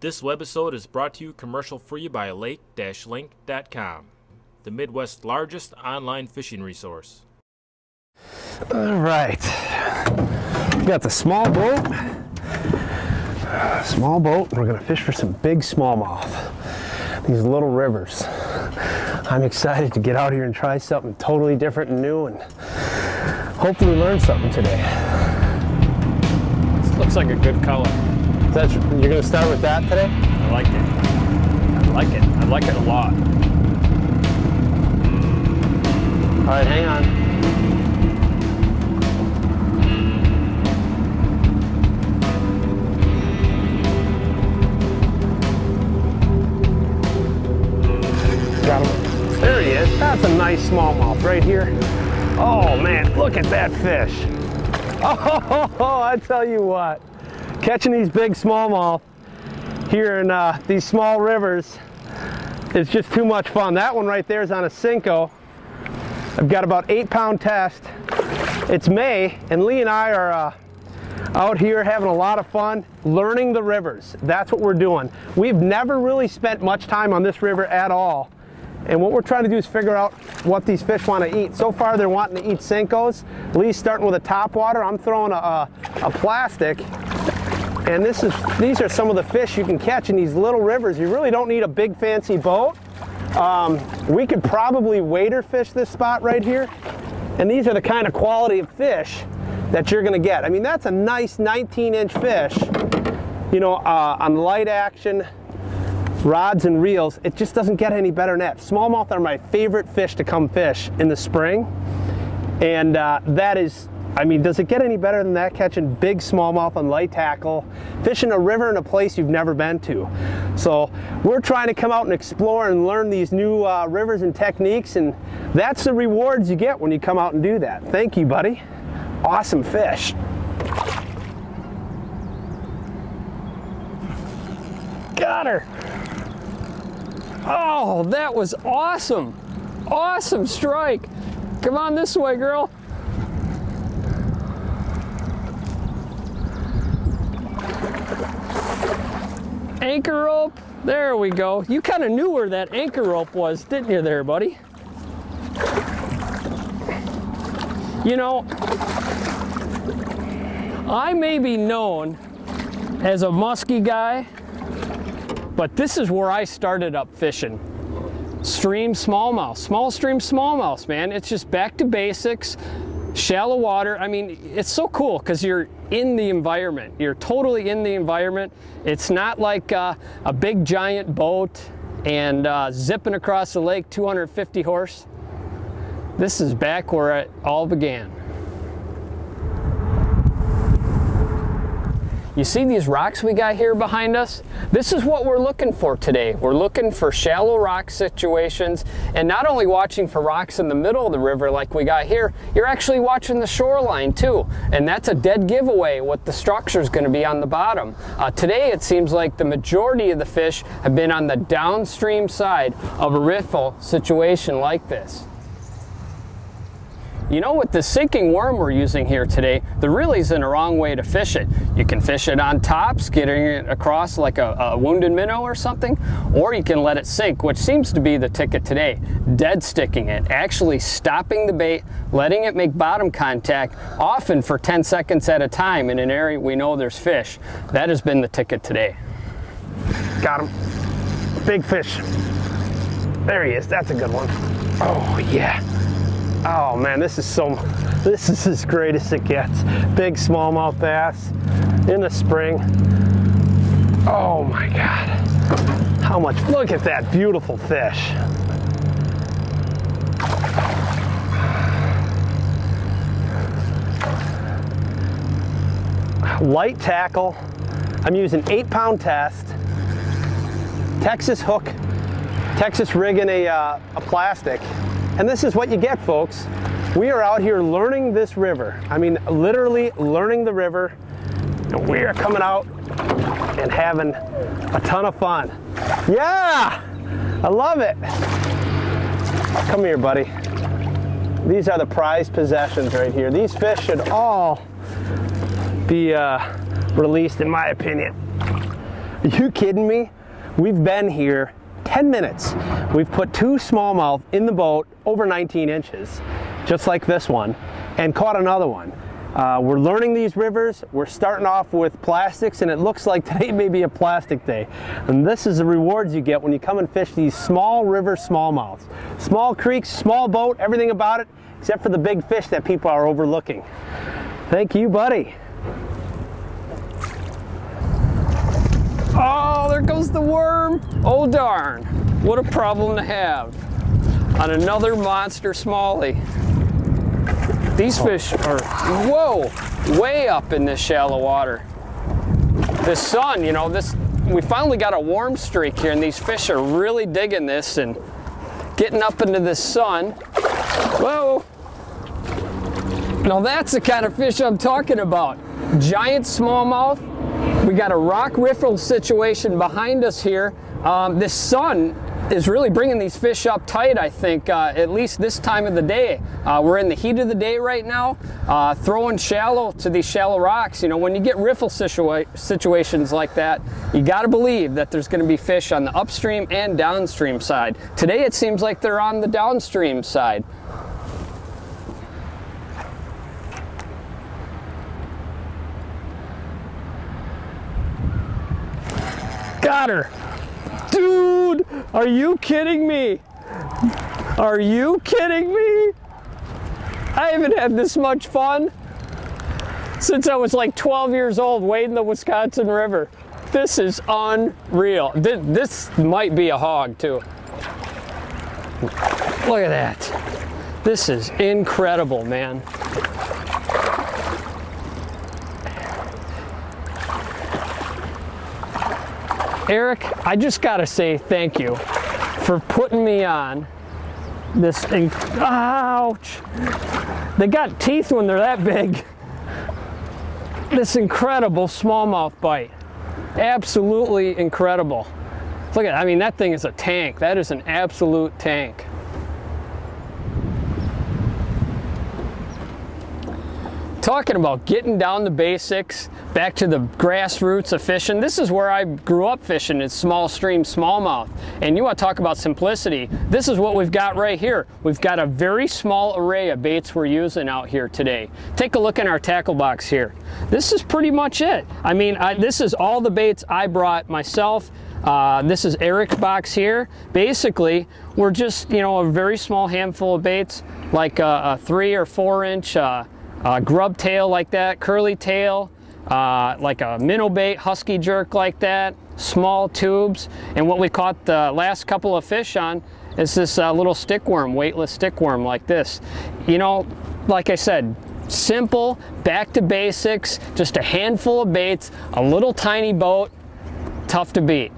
This webisode is brought to you commercial-free by lake-link.com, the Midwest's largest online fishing resource. All right, we got the small boat. We're gonna fish for some big smallmouth, these little rivers. I'm excited to get out here and try something totally different and new, and hopefully learn something today. This looks like a good color. You're gonna start with that today? I like it. I like it. I like it a lot. All right, hang on. Got him. There he is. That's a nice smallmouth right here. Oh man, look at that fish. Oh, I tell you what. Catching these big smallmouth here in these small rivers is just too much fun. That one right there is on a Cinco. I've got about 8-pound test. It's May, and Lee and I are out here having a lot of fun learning the rivers. That's what we're doing. We've never really spent much time on this river at all. And what we're trying to do is figure out what these fish want to eat. So far they're wanting to eat Cincos. Lee's starting with a topwater. I'm throwing a plastic. And these are some of the fish you can catch in these little rivers. You really don't need a big fancy boat. We could probably wader fish this spot right here. And these are the kind of quality of fish that you're gonna get. I mean, that's a nice 19-inch fish, you know, on light action, rods and reels. It just doesn't get any better than that. Smallmouth are my favorite fish to come fish in the spring. And that is, I mean, does it get any better than that, catching big smallmouth on light tackle, fishing a river in a place you've never been to? So we're trying to come out and explore and learn these new rivers and techniques, and that's the rewards you get when you come out and do that. Thank you, buddy. Awesome fish. Got her. Oh, that was awesome. Awesome strike. Come on this way, girl. Anchor rope, there we go. You kind of knew where that anchor rope was, didn't you there, buddy? You know, I may be known as a musky guy, but this is where I started up fishing. Stream smallmouth, small stream smallmouth, man. It's just back to basics, shallow water. I mean, it's so cool because you're in the environment. You're totally in the environment. It's not like a big giant boat and zipping across the lake, 250 horse. This is back where it all began. You see these rocks we got here behind us? This is what we're looking for today. We're looking for shallow rock situations, and not only watching for rocks in the middle of the river like we got here, you're actually watching the shoreline too. And that's a dead giveaway what the structure is going to be on the bottom. Today it seems like the majority of the fish have been on the downstream side of a riffle situation like this. You know, with the sinking worm we're using here today, there really isn't a wrong way to fish it. You can fish it on tops, getting it across like a wounded minnow or something, or you can let it sink, which seems to be the ticket today. Dead sticking it, actually stopping the bait, letting it make bottom contact, often for 10 seconds at a time in an area we know there's fish. That has been the ticket today. Got him. Big fish. There he is. That's a good one. Oh, yeah. Oh man, this is as great as it gets. Big smallmouth bass in the spring. Oh my God. How much, look at that beautiful fish. Light tackle. I'm using 8-pound test. Texas hook, Texas rig in a plastic. And this is what you get, folks. We are out here learning this river. I mean, literally learning the river. And we are coming out and having a ton of fun. Yeah, I love it. Come here, buddy. These are the prized possessions right here. These fish should all be released, in my opinion. Are you kidding me? We've been here 10 minutes. We've put 2 smallmouth in the boat over 19 inches, just like this one, and caught another one. We're learning these rivers. We're starting off with plastics, and it looks like today may be a plastic day. And this is the rewards you get when you come and fish these small river smallmouths. Small creeks, small boat, everything about it, except for the big fish that people are overlooking. Thank you, buddy. Oh, there goes the worm. Oh darn, what a problem to have on another monster smallie. These fish are, whoa, way up in this shallow water. The sun, you know, we finally got a warm streak here, and these fish are really digging this and getting up into the sun. Whoa. Now that's the kind of fish I'm talking about. Giant smallmouth. We got a rock riffle situation behind us here. This sun is really bringing these fish up tight, I think, at least this time of the day. We're in the heat of the day right now, throwing shallow to these shallow rocks. You know, when you get riffle situations like that, you got to believe that there's going to be fish on the upstream and downstream side. Today it seems like they're on the downstream side. Got her. Dude, are you kidding me? Are you kidding me? I haven't had this much fun since I was like 12 years old wading the Wisconsin River. This is unreal. This might be a hog too. Look at that. This is incredible, man. Eric, I just gotta say thank you for putting me on this thing. Ouch! They got teeth when they're that big. This incredible smallmouth bite. Absolutely incredible. Look at, I mean, that thing is a tank. That is an absolute tank. Talking about getting down the basics, back to the grassroots of fishing. This is where I grew up fishing, is small stream smallmouth. And you want to talk about simplicity, this is what we've got right here. We've got a very small array of baits we're using out here today. Take a look in our tackle box here. This is pretty much it. I mean, this is all the baits I brought myself. This is Eric's box here. Basically, we're just, you know, a very small handful of baits, like a 3 or 4 inch grub tail like that, curly tail, like a minnow bait, husky jerk like that, small tubes, and what we caught the last couple of fish on is this little stickworm, weightless stickworm like this. You know, like I said, simple, back to basics, just a handful of baits, a little tiny boat, tough to beat.